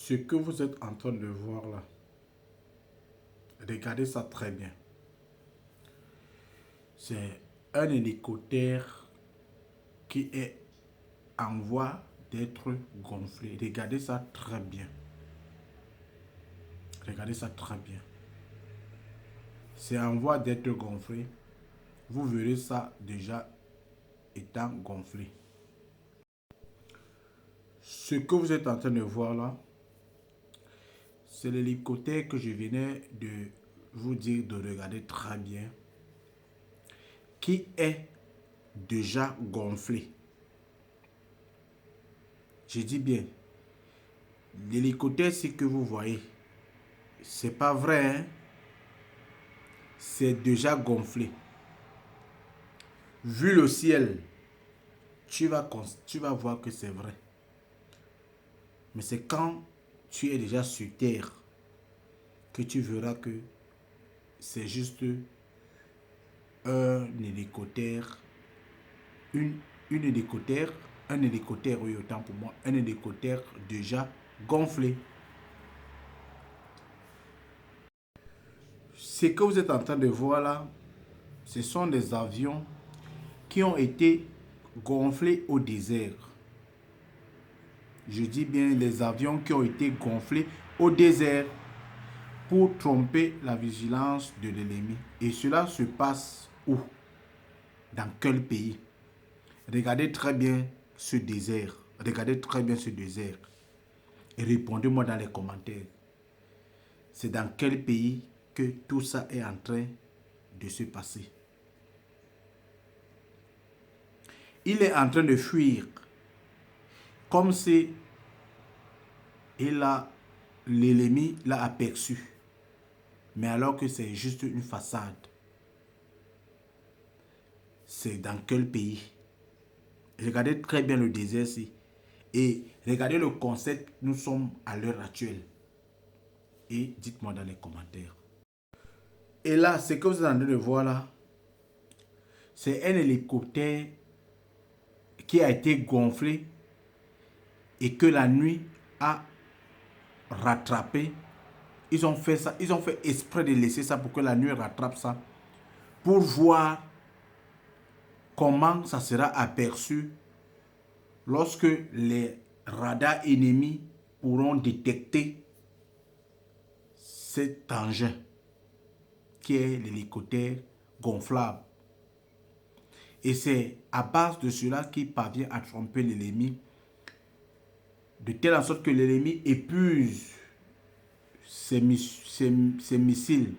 Ce que vous êtes en train de voir là, regardez ça très bien. C'est un hélicoptère qui est en voie d'être gonflé. Regardez ça très bien. Regardez ça très bien. C'est en voie d'être gonflé. Vous verrez ça déjà étant gonflé. Ce que vous êtes en train de voir là, c'est l'hélicoptère que je venais de vous dire de regarder très bien, qui est déjà gonflé. Je dis bien, l'hélicoptère que vous voyez, c'est pas vrai, hein? C'est déjà gonflé. Vu le ciel, tu vas voir que c'est vrai. Mais c'est quand tu es déjà sur terre que tu verras que c'est juste un hélicoptère, un hélicoptère, oui, autant pour moi, un hélicoptère déjà gonflé. Ce que vous êtes en train de voir là, ce sont des avions qui ont été gonflés au désert. Je dis bien les avions qui ont été gonflés au désert pour tromper la vigilance de l'ennemi. Et cela se passe où? Dans quel pays? Regardez très bien ce désert. Regardez très bien ce désert. Et répondez-moi dans les commentaires. C'est dans quel pays que tout ça est en train de se passer? Il est en train de fuir comme si l'ennemi l'a aperçu. Mais alors que c'est juste une façade. C'est dans quel pays? Regardez très bien le désert ici. Et regardez le concept, nous sommes à l'heure actuelle. Et dites-moi dans les commentaires. Et là, ce que vous êtes en train de voir là, c'est un hélicoptère qui a été gonflé et que la nuit a rattrapé. Ils ont fait ça, ils ont fait exprès de laisser ça pour que la nuit rattrape ça. Pour voir comment ça sera aperçu lorsque les radars ennemis pourront détecter cet engin qui est l'hélicoptère gonflable. Et c'est à base de cela qu'il parvient à tromper l'ennemi de telle sorte que l'ennemi épuise ses missiles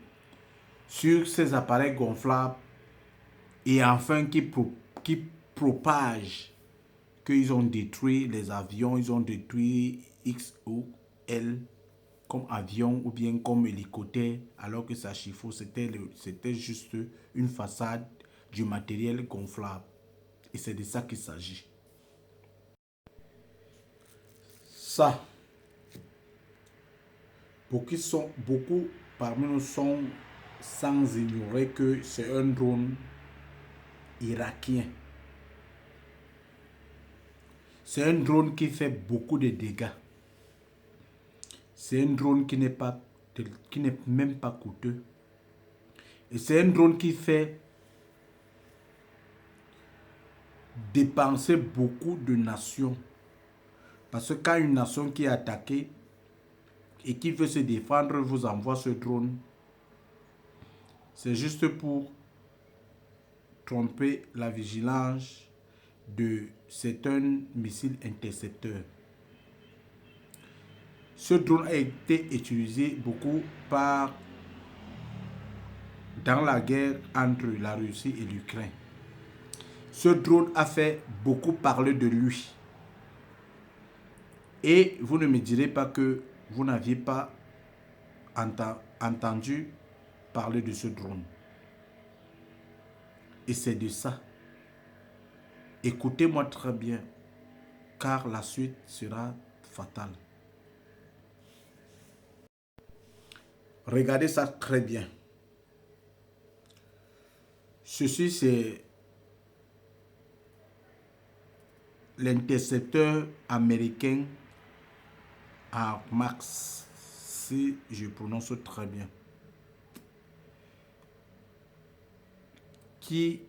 sur ces appareils gonflables et enfin qui propage qu'ils ont détruit les avions, ils ont détruit X ou L comme avion ou bien comme hélicoptère, alors que ça chiffre, c'était juste une façade du matériel gonflable. Et c'est de ça qu'il s'agit. Ça, beaucoup parmi nous sont sans ignorer que c'est un drone irakien. C'est un drone qui fait beaucoup de dégâts. C'est un drone qui n'est même pas coûteux. Et c'est un drone qui fait dépenser beaucoup de nations. Parce que quand une nation qui est attaquée et qui veut se défendre vous envoie ce drone, c'est juste pour tromper la vigilance de certains missiles intercepteurs. Ce drone a été utilisé beaucoup dans la guerre entre la Russie et l'Ukraine. Ce drone a fait beaucoup parler de lui. Et vous ne me direz pas que vous n'aviez pas entendu parler de ce drone. Et c'est de ça. Écoutez-moi très bien, car la suite sera fatale. Regardez ça très bien. Ceci, c'est l'intercepteur américain Armax, si je prononce très bien, qui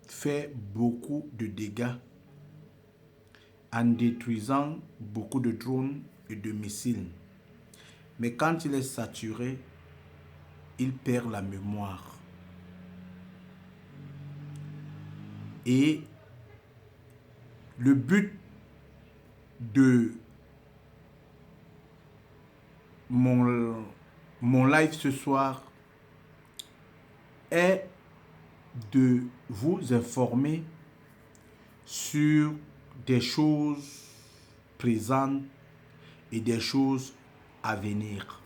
fait beaucoup de dégâts en détruisant beaucoup de drones et de missiles. Mais quand il est saturé, il perd la mémoire. Et le but de mon live ce soir est de vous informer sur des choses présentes et des choses à venir.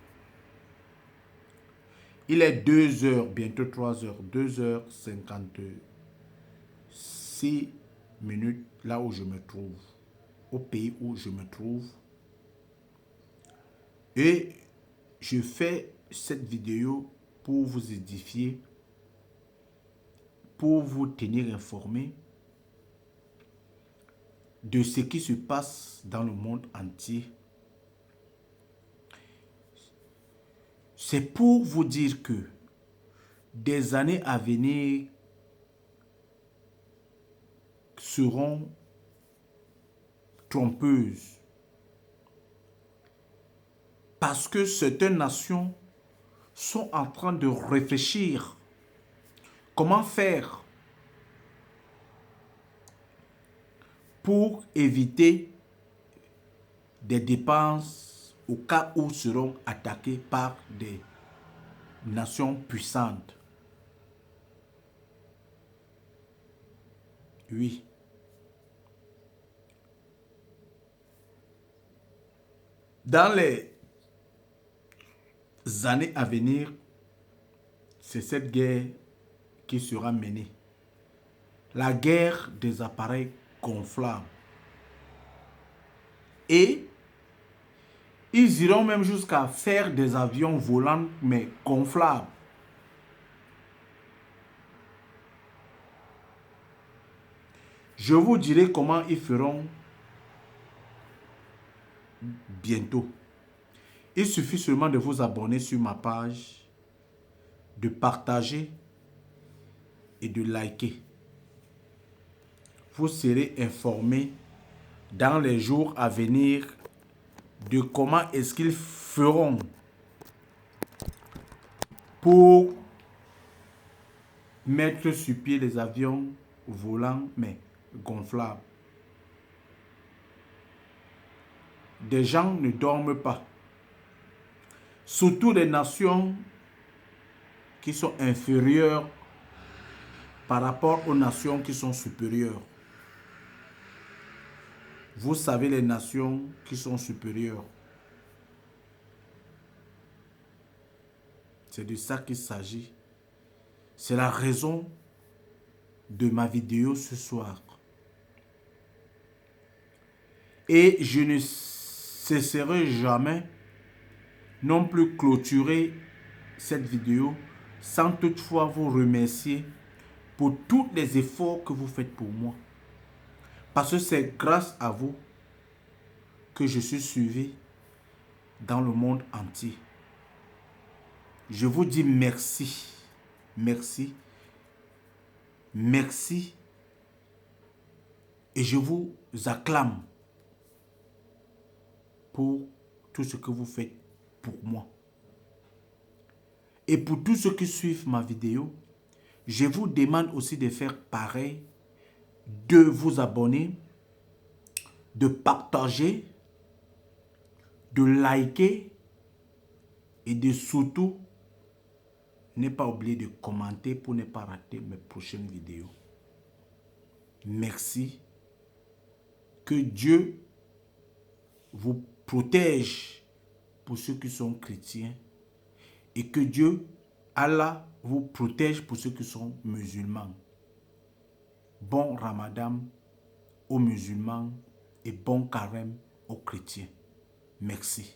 Il est 2 heures, bientôt 3 heures, 2h56 là où je me trouve, au pays où je me trouve. Et je fais cette vidéo pour vous édifier, pour vous tenir informé de ce qui se passe dans le monde entier. C'est pour vous dire que des années à venir seront trompeuses. Parce que certaines nations sont en train de réfléchir comment faire pour éviter des dépenses au cas où seront attaqués par des nations puissantes. Oui. Dans les années à venir, c'est cette guerre qui sera menée. La guerre des appareils gonflables. Et ils iront même jusqu'à faire des avions volants, mais gonflables. Je vous dirai comment ils feront bientôt. Il suffit seulement de vous abonner sur ma page, de partager et de liker. Vous serez informés dans les jours à venir de comment est-ce qu'ils feront pour mettre sur pied les avions volants mais gonflables. Des gens ne dorment pas. Surtout les nations qui sont inférieures par rapport aux nations qui sont supérieures. Vous savez les nations qui sont supérieures. C'est de ça qu'il s'agit. C'est la raison de ma vidéo ce soir. Et je ne cesserai jamais non plus clôturer cette vidéo sans toutefois vous remercier pour tous les efforts que vous faites pour moi. Parce que c'est grâce à vous que je suis suivi dans le monde entier. Je vous dis merci, merci, merci et je vous acclame pour tout ce que vous faites pour moi. Et pour tous ceux qui suivent ma vidéo, je vous demande aussi de faire pareil, de vous abonner, de partager, de liker et de surtout ne pas oublier de commenter pour ne pas rater mes prochaines vidéos. Merci. Que Dieu vous protège pour ceux qui sont chrétiens et que Dieu, Allah, vous protège pour ceux qui sont musulmans. Bon Ramadan aux musulmans et bon carême aux chrétiens. Merci.